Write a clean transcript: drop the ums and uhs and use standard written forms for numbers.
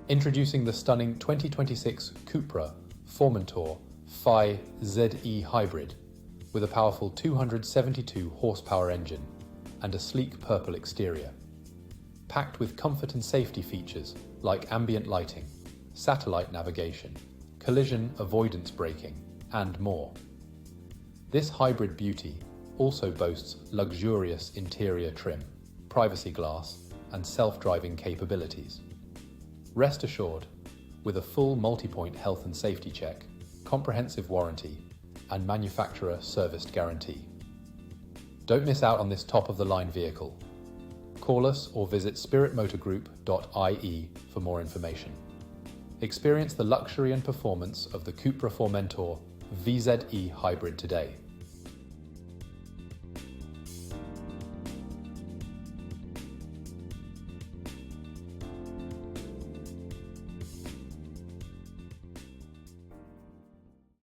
Introducing the stunning 2026 Cupra Formentor VZ Ehybrid with a powerful 272 horsepower engine and a sleek purple exterior. Packed with comfort and safety features like ambient lighting, satellite navigation, collision avoidance braking, and more. This hybrid beauty also boasts luxurious interior trim, privacy glass, and self-driving capabilities. Rest assured, with a full multi-point health and safety check, comprehensive warranty, and manufacturer serviced guarantee. Don't miss out on this top-of-the-line vehicle. Call us or visit spiritmotorgroup.ie for more information. Experience the luxury and performance of the Cupra Formentor VZ Ehybrid today.